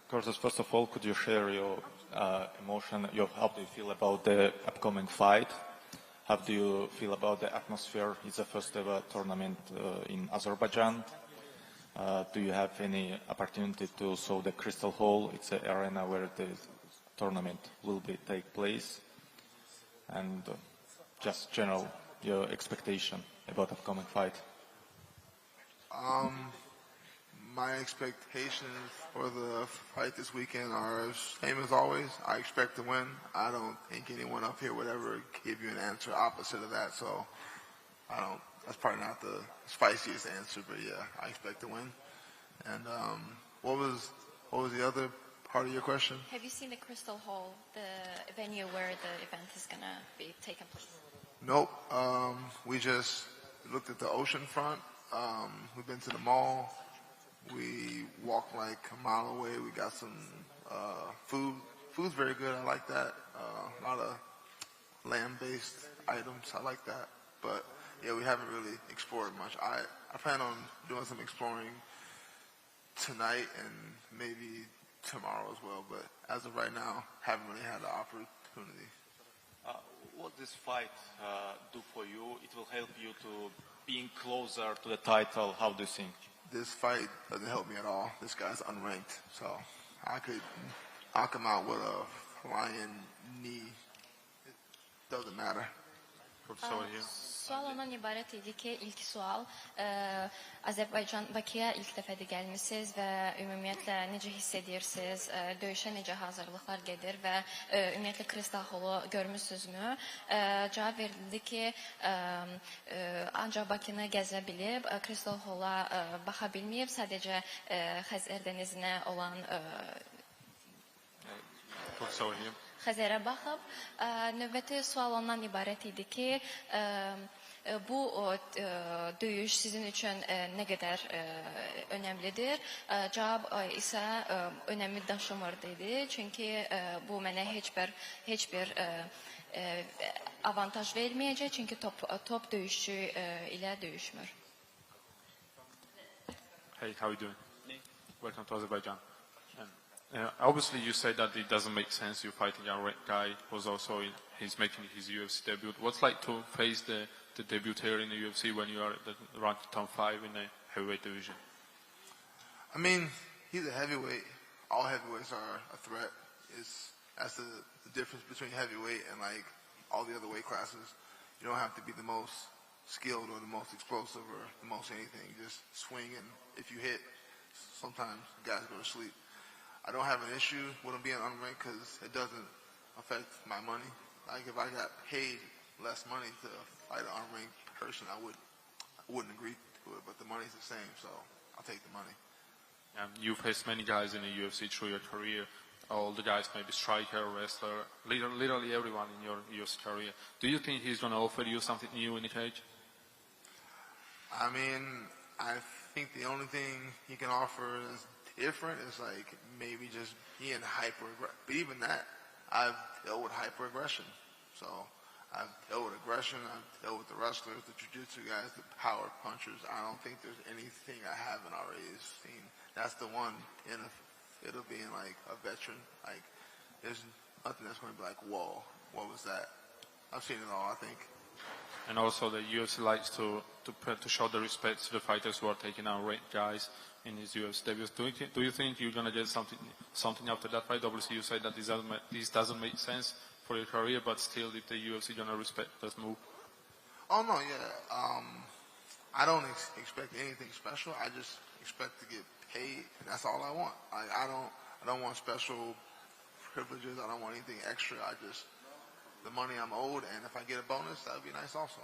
Curtis, first of all, could you share your emotion, how do you feel about the upcoming fight? How do you feel about the atmosphere? It's the first ever tournament in Azerbaijan. Do you have any opportunity to saw the Crystal Hall? It's an arena where the tournament will take place. And just general, your expectation about upcoming fight. My expectations for the fight this weekend are same as always. I expect to win. I don't think anyone up here would ever give you an answer opposite of that. So that's probably not the spiciest answer, but yeah, I expect to win. And what was the other part of your question? Have you seen the Crystal Hall, the venue where the event is gonna be taking place? Nope. We just looked at the ocean front. We've been to the mall. We walked like a mile away. We got some food. Food's very good. I like that. A lot of land-based items. I like that. But yeah, we haven't really explored much. I plan on doing some exploring tonight and maybe tomorrow as well. But as of right now, haven't really had the opportunity. What this fight do for you? It will help you to being closer to the title. How do you think? This fight doesn't help me at all. This guy's unranked, so I could knock him out with a flying knee. It doesn't matter. Sual ondan ibarət idi ki, ilk sual, Azərbaycan Bakıya ilk dəfədir gəlmisiniz və ümumiyyətlə necə hiss edirsiniz, döyüşə necə hazırlıqlar gedir və ümumiyyətlə Crystal Hall-u görmüsünüzmü? Cavab verildi ki, ancaq Bakını gəzə bilib, Crystal Hall-a baxa bilməyib, sadəcə Xəzər dənizinə olan Xəzərə baxıb. Növbəti sual ondan ibarət idi ki, bu döyüş sizin üçün nə qədər önəmlidir? Cavab isə önəmi daşımır dedi. Çünki bu mənə heç bir avantaj verməyəcək. Çünki top döyüşçü ilə döyüşmür. Hey, how are you doing? Welcome to Azerbaijan. Obviously, you say that it doesn't make sense you fighting a red guy who's also he's making his UFC debut. What's like to face the debut here in the UFC when you are ranked top 5 in the heavyweight division? I mean, he's a heavyweight. All heavyweights are a threat. That's the difference between heavyweight and like all the other weight classes. You don't have to be the most skilled or the most explosive or the most anything. Just swing, and if you hit, sometimes guys go to sleep. I don't have an issue with him being unranked because it doesn't affect my money. Like if I got paid less money to fight an unranked person, I wouldn't agree to it. But the money's the same, so I'll take the money. You've faced many guys in the UFC through your career. All the guys, maybe striker, wrestler, literally everyone in your UFC career. Do you think he's going to offer you something new in the cage? I mean, I think the only thing he can offer is different. It's like maybe just being but even that, I've dealt with hyper-aggression. So I've dealt with aggression, I've dealt with the wrestlers, the jiu-jitsu guys, the power punchers. I don't think there's anything I haven't already seen. That's the one benefit of being like a veteran. Like there's nothing that's going to be like, whoa, what was that? I've seen it all, I think. And also the UFC likes to show the respect to the fighters who are taking out red guys in his UFC debuts. Do you think you're gonna get something after that fight? Obviously, you say that this doesn't make sense for your career, but still, if the UFC gonna respect this move. Oh no, yeah. I don't expect anything special. I just expect to get paid, and that's all I want. I don't want special privileges. I don't want anything extra. The money I'm owed, and if I get a bonus, that would be nice also.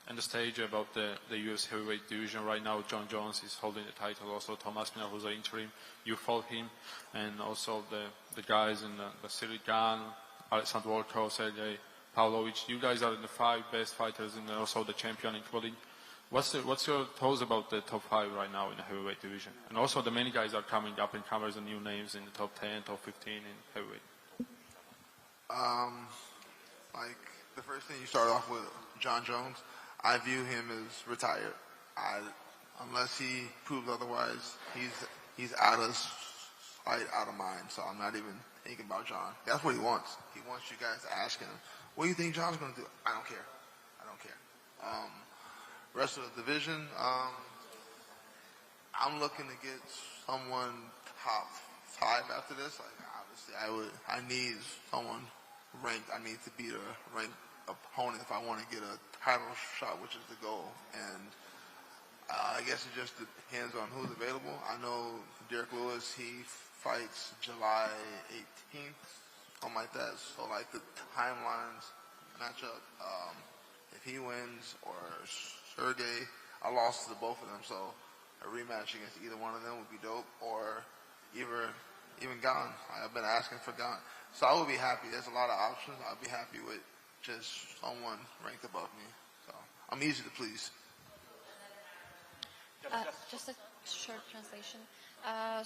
And the stage about the UFC heavyweight division right now, John Jones is holding the title, also Tom Aspinall, who's an interim. You fought him, and also the guys in the Cyril Gane, Alexander Volkov, Sergey Pavlovich. You guys are the 5 best fighters, and also the champion including. What's your thoughts about the top 5 right now in the heavyweight division? And also the many guys are coming up and comers and new names in the top 10, top 15 in heavyweight. Like the first thing you start off with, John Jones. I view him as retired. Unless he proves otherwise, he's out of fight out of mind, so I'm not even thinking about John. That's what he wants. He wants you guys to ask him, what do you think John's going to do? I don't care. I don't care. Rest of the division, I'm looking to get someone top 5 after this. Like, obviously, I need someone ranked. I need to beat a ranked opponent if I want to get a title shot, which is the goal. And I guess it just depends on who's available. I know Derek Lewis, he fights July 18th, something like that. So, like, the timelines match up. If he wins or Sergey, I lost to both of them, so a rematch against either one of them would be dope, or even Gan. I've been asking for Gan. So I would be happy. There's a lot of options. I'd be happy with just someone ranked above me. So I'm easy to please. Just a short translation.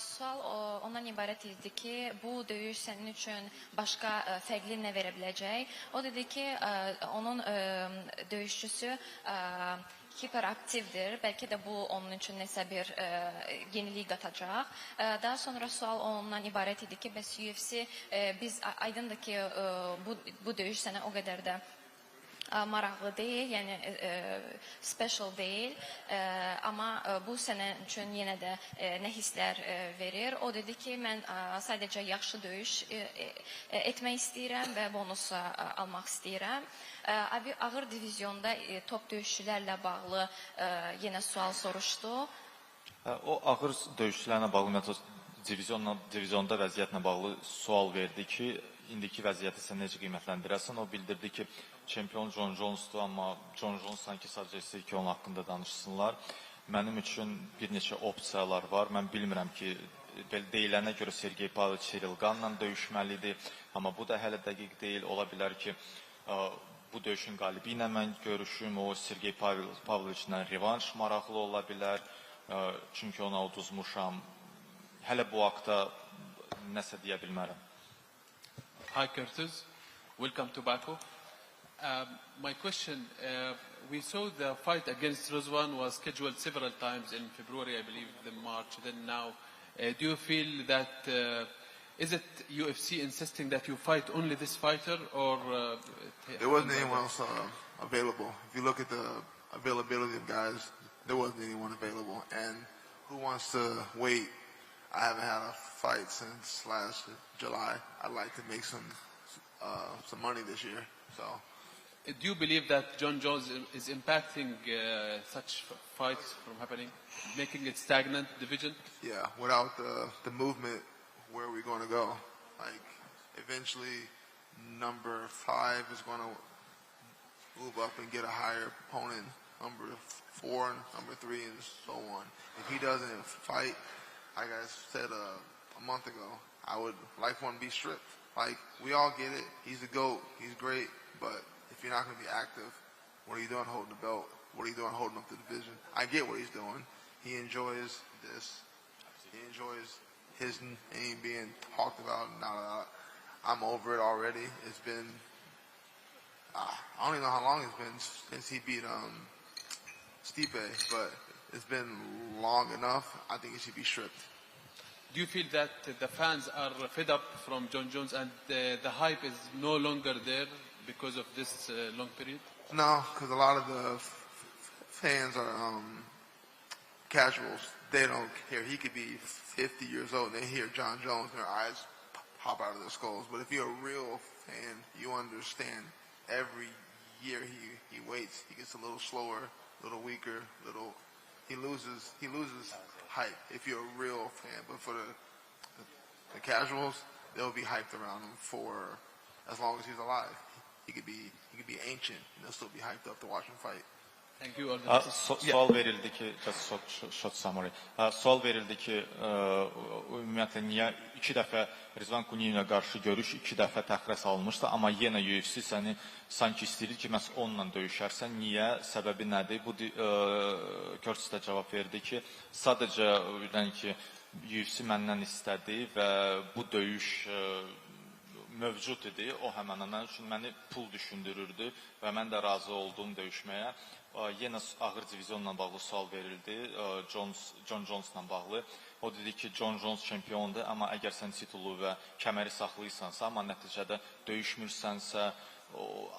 Sual ondan ibarət idi ki, bu döyüş sənin üçün başqa fərqli nə verə biləcək? O dedi ki, onun döyüşçüsü hiperaktivdir. Bəlkə də bu onun üçün nəsə bir yenilik qatacaq. Daha sonra sual ondan ibarət idi ki, bəs UFC biz aydındır ki, bu döyüş sənə o qədər də maraqlı deyil, yəni special deyil, amma bu sənə üçün yenə də nə hisslər verir. O dedi ki, mən sadəcə yaxşı döyüş etmək istəyirəm və bonus almaq istəyirəm. Ağır divizyonda top döyüşçülərlə bağlı yenə sual soruşdu. O ağır döyüşçülərlə bağlı divizyonda vəziyyətlə bağlı sual verdi ki, indiki vəziyyəti sən necə qiymətləndirəsən? O bildirdi ki, çempion John Jones'dur, amma John Jones sanki sadəcə istəyir ki, onun haqqında danışsınlar. Mənim üçün bir neçə opsiyalar var. Mən bilmirəm ki, deyilənə görə Sergey Pavlovich Cyril Ganla döyüşməlidir, amma bu da hələ dəqiq deyil. Ola bilər ki, bu döyüşün qalibi ilə mən görüşüm, o Sergey Pavlovichlə revanş maraqlı ola bilər, çünki ona uduzmuşam. Hələ bu haqda nəsə deyə bilmərəm. Hi Curtis, welcome to Baku. My question, we saw the fight against Rizwan was scheduled several times in February, I believe, then March, then now. Do you feel that, is it UFC insisting that you fight only this fighter, or? There wasn't anyone else available. If you look at the availability of guys, there wasn't anyone available. And who wants to wait? I haven't had a fight since last July. I'd like to make some money this year. So, do you believe that John Jones is impacting such fights from happening, making it stagnant division? Yeah, without the movement, where are we going to go? Like, eventually, number 5 is going to move up and get a higher opponent. Number 4, number 3, and so on. If he doesn't fight, like I said a month ago, I would like one to be stripped. Like, we all get it. He's a GOAT. He's great. But if you're not going to be active, what are you doing holding the belt? What are you doing holding up the division? I get what he's doing. He enjoys this. He enjoys his name being talked about. I'm over it already. It's been, I don't even know how long it's been since he beat Stipe, but it's been long enough. I think it should be stripped. Do you feel that the fans are fed up from John Jones and the hype is no longer there because of this long period? No, because a lot of the fans are casuals. They don't care. He could be 50 years old and they hear John Jones and their eyes pop out of their skulls. But if you're a real fan, you understand every year he waits. He gets a little slower, a little weaker, he loses hype if you're a real fan. But for the casuals, they'll be hyped around him for as long as he's alive. He could be ancient and they'll still be hyped up to watch him fight. Thank you. Sual verildi ki, short summary. Sual verildi ki, ümumiyyətlə niyə 2 dəfə Rizvan Quniyevə qarşı görüş 2 dəfə təxirə salınmışdı, amma yenə UFC səni sanki istəyir ki, məhz onunla döyüşərsən. Niyə? Səbəbi nədir? Bu Curtis də cavab verdi ki, sadəcə ki, UFC məndən istədi və bu döyüş mövcud idi. O həmən mən üçün məni pul düşündürürdü və mən də razı oldum döyüşməyə. Yenə ağır divizyonla bağlı sual verildi, John Jones'la bağlı. O dedi ki, John Jones çempiondur, amma əgər sən titulu və kəməri saxlayırsansa, amma nəticədə döyüşmürsənsə,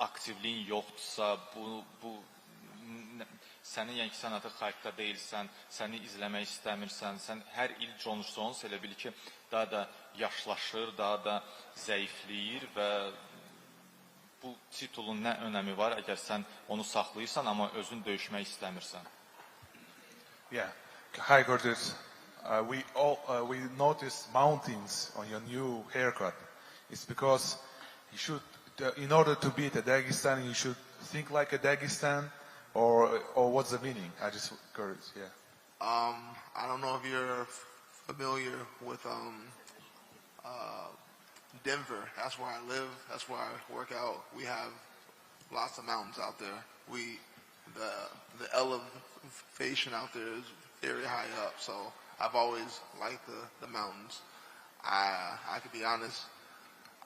aktivliyin yoxdursa, sənin yəni ki, sən artıq xaykda deyilsən, səni izləmək istəmirsən, sən hər il John Jones elə bil ki, daha da yaşlaşır, daha da zəifləyir və bu titulun nə önəmi var, əgər sən onu saxlayırsan, amma özün döyüşmək istəmirsən. Yeah. Hi, Curtis. We noticed mountains on your new haircut. It's because you should, in order to beat a Dagestani, you should think like a Dagestan, or what's the meaning? I just curious. Yeah. I don't know if you're familiar with Denver. That's where I live. That's where I work out. We have lots of mountains out there. The elevation out there is very high up. So I've always liked the mountains. I could be honest,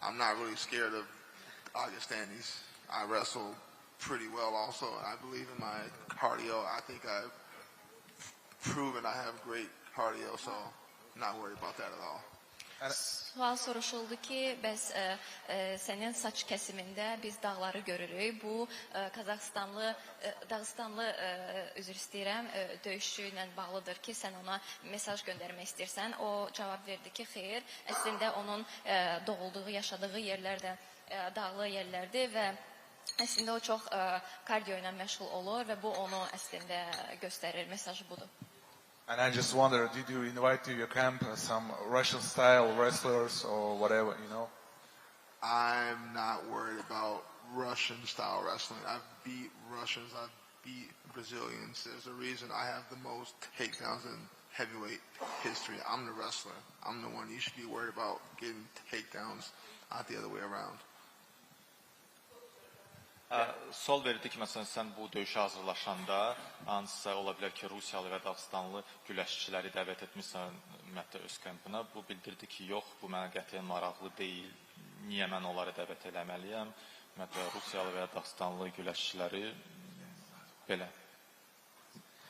I'm not really scared of Dagestanis. I wrestle pretty well also. I believe in my cardio. I think I've proven I have great cardio, so I'm not worried about that at all. Sual soruşuldu ki, bəs sənin saç kəsimində biz dağları görürük. Bu Dağıstanlı üzr istəyirəm, döyüşçü ilə bağlıdır ki, sən ona mesaj göndərmək istəyirsən. O cavab verdi ki, xeyr, əslində onun doğulduğu, yaşadığı yerlər də dağlı yerlərdir və əslində o çox kardiyo ilə məşğul olur və bu onu əslində göstərir, mesajı budur. And I just wonder, did you invite to your camp some Russian-style wrestlers or whatever, you know? I'm not worried about Russian-style wrestling. I've beat Russians. I've beat Brazilians. There's a reason I have the most takedowns in heavyweight history. I'm the wrestler. I'm the one you should be worried about getting takedowns, not the other way around. Sual verdi ki, məsələn, sən bu döyüşə hazırlaşanda hansısa ola bilər ki, Rusiyalı və Dağıstanlı güləşçiləri dəvət etmişsən ümumiyyətlə öz kampına. Bu bildirdi ki, yox, bu mənə qətiyyən maraqlı deyil. Niyə mən onları dəvət eləməliyəm? Ümumiyyətlə, Rusiyalı və Dağıstanlı güləşçiləri belə.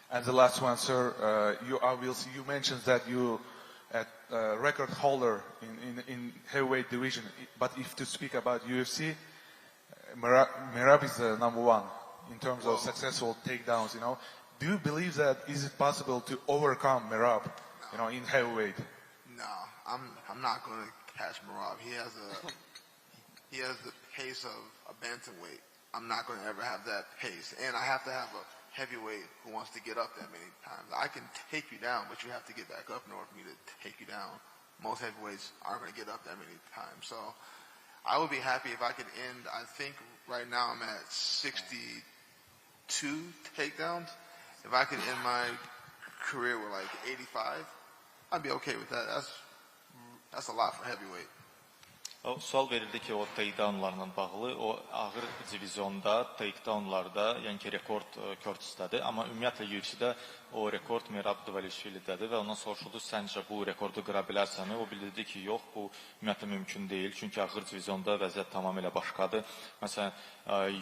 And the last one, sir, you mentioned that you a record holder in heavyweight division, but if to speak about UFC, Merab is the number one in terms of successful takedowns, you know. Do you believe that is it possible to overcome Merab, you know, in heavyweight? No, I'm not going to catch Merab. He has the pace of a bantamweight. I'm not going to ever have that pace, and I have to have a heavyweight who wants to get up that many times. I can take you down, but you have to get back up in order for me to take you down. Most heavyweights aren't going to get up that many times, so I would be happy if I could end, I think right now I'm at 62 takedowns. If I could end my career with like 85, I'd be okay with that. That's a lot for heavyweight. O sual verildi ki, o takedownlarla bağlı, o ağır divizionda, takedownlarda, yəni ki, rekord Curtis'dədir. Amma ümumiyyətlə UFC-də o rekord Merab Dvalishvili'dədir və ondan soruşuldu, səncə bu rekordu qıra bilərsənmi? O bildirdi ki, yox, bu ümumiyyətlə mümkün deyil. Çünki ağır divizionda vəziyyət tamamilə başqadır. Məsələn,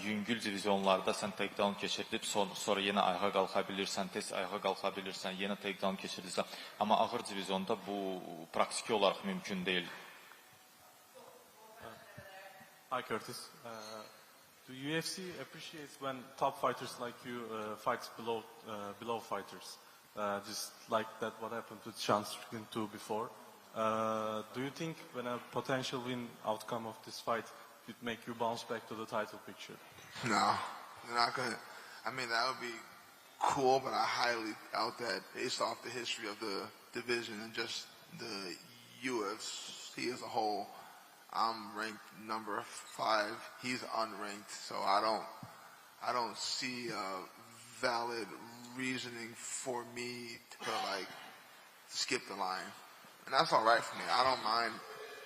yüngül divizionlarda sən takedown keçirdib, sonra yenə ayağa qalxa bilirsən, tez ayağa qalxa bilirsən, yenə takedown keçirirsən. Amma ağır divizionda bu praktiki olaraq mümkün deyil. Hi Curtis. The UFC appreciates when top fighters like you fight below fighters, just like that what happened to Sean Strickland 2 before. Do you think when a potential win outcome of this fight would make you bounce back to the title picture? No, they're not gonna. I mean, that would be cool, but I highly doubt that based off the history of the division and just the UFC as a whole. I'm ranked number 5. He's unranked, so I don't see a valid reasoning for me to like skip the line, and that's all right for me. I don't mind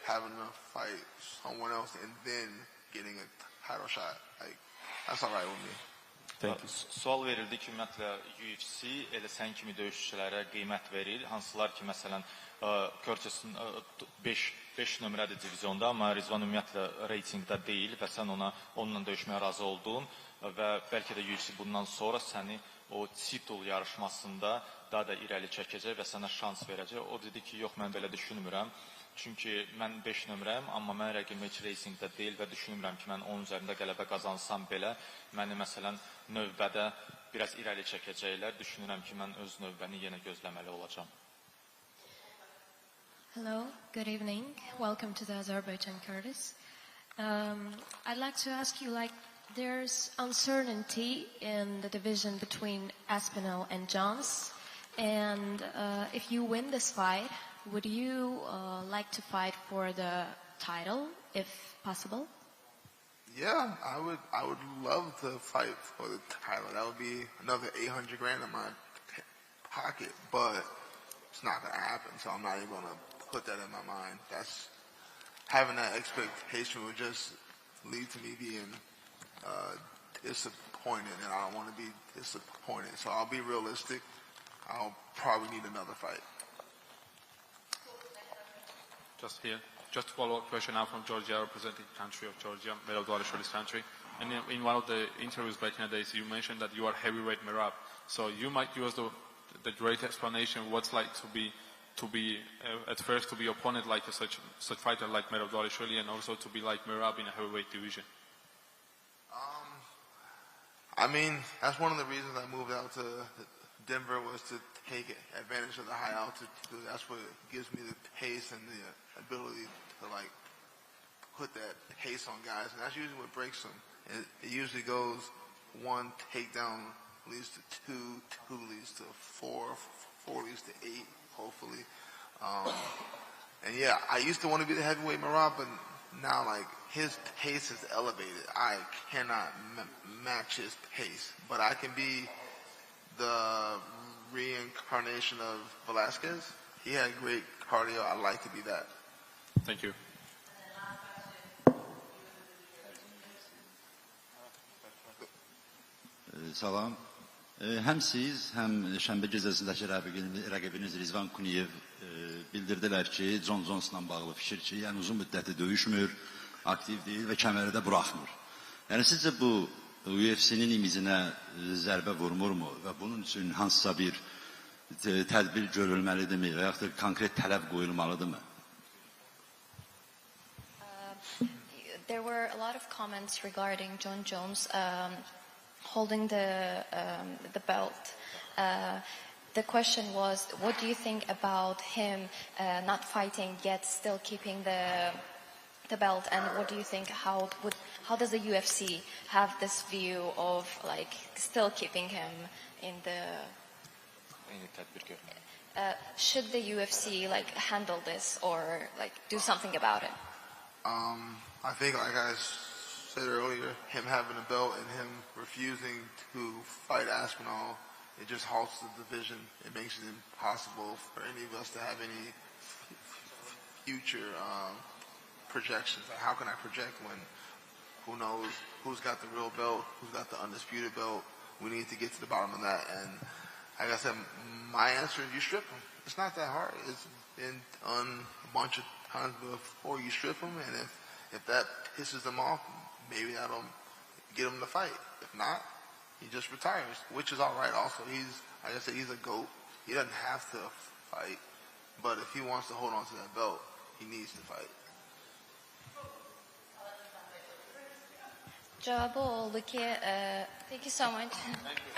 having to fight someone else and then getting a title shot. Like that's all right with me. Thank you. Sual verildi ki, ümumiyyətlə UFC elə sən kimi döyüşçülərə qiymət verir. Hansılar ki, məsələn, Curtis'in 5 nömrəli divizionda, amma Rizvan ümumiyyətlə reytingdə deyil və sən onunla döyüşməyə razı oldun və bəlkə də UFC bundan sonra səni o titul yarışmasında daha da irəli çəkəcək və sənə şans verəcək. O dedi ki, yox, mən belə düşünmürəm. Çünki mən 5 nömrəyəm, amma mən rəqib match racingdə deyil və düşünmürəm ki, mən onun üzərində qələbə qazansam belə, məni məsələn növbədə biraz irəli çəkəcəklər. Düşünürəm ki, mən öz növbəni yenə gözləməli olacağam. Hello, good evening. Welcome to the Azerbaijan, Curtis. I'd like to ask you, there's uncertainty in the division between Aspinall and Jones, and if you win this fight, would you like to fight for the title, if possible? Yeah, I would love to fight for the title. That would be another 800 grand in my pocket, but it's not going to happen, so I'm not even going to put that in my mind. Having that expectation would just lead to me being disappointed, and I don't want to be disappointed. So I'll be realistic. I'll probably need another fight. Just here. Just a follow-up question now from Georgia, representing the country of Georgia, Merab Dvalishvili's country. And in one of the interviews back in the days, you mentioned that you are heavyweight Merab. So you might give us the great explanation what's like to be at first to be opponent like such fighter like Merab Dvalishvili, and also to be like Merab in a heavyweight division. I mean, that's one of the reasons I moved out to Denver, was to take advantage of the high altitude. That's what gives me the pace and the ability to put that pace on guys, and that's usually what breaks them. It usually goes 1 takedown leads to 2, 2 leads to 4, 4 leads to 8, hopefully. And yeah, I used to want to be the heavyweight Merab, but now his pace is elevated. I cannot match his pace, but I can be the reincarnation of Velasquez. He had great cardio. I'd like to be that. Thank you. Salam. Həm siz, həm şənbə gecəsindəki rəqibiniz Rizvan Kuniyev bildirdilər ki, John Jones'la bağlı fikir ki, yəni uzun müddəti döyüşmür, aktiv deyil və kəməri də buraxmır. Yəni sizcə bu UFC-nin imicinə zərbə vurmurmu və bunun üçün hansısa bir tədbir görülməlidirmi və yaxud da konkret tələb qoyulmalıdırmı? There were a lot of comments regarding John Jones holding the belt. The question was, what do you think about him not fighting yet still keeping the belt, and what do you think, how does the UFC have this view of still keeping him in the should the UFC handle this or do something about it? I think, like I said earlier, him having a belt and him refusing to fight Aspinall, it just halts the division. It makes it impossible for any of us to have any future projections. How can I project when who knows who's got the real belt, who's got the undisputed belt? We need to get to the bottom of that. And like I said, my answer is you strip him. It's not that hard. It's been done a bunch of times before. You strip him, and if that pisses him off, maybe that'll get him to fight. If not, he just retires, which is all right also. Like I said, he's a GOAT. He doesn't have to fight, but if he wants to hold on to that belt, he needs to fight. Cevabı oldu ki, thank you so much. Thank you.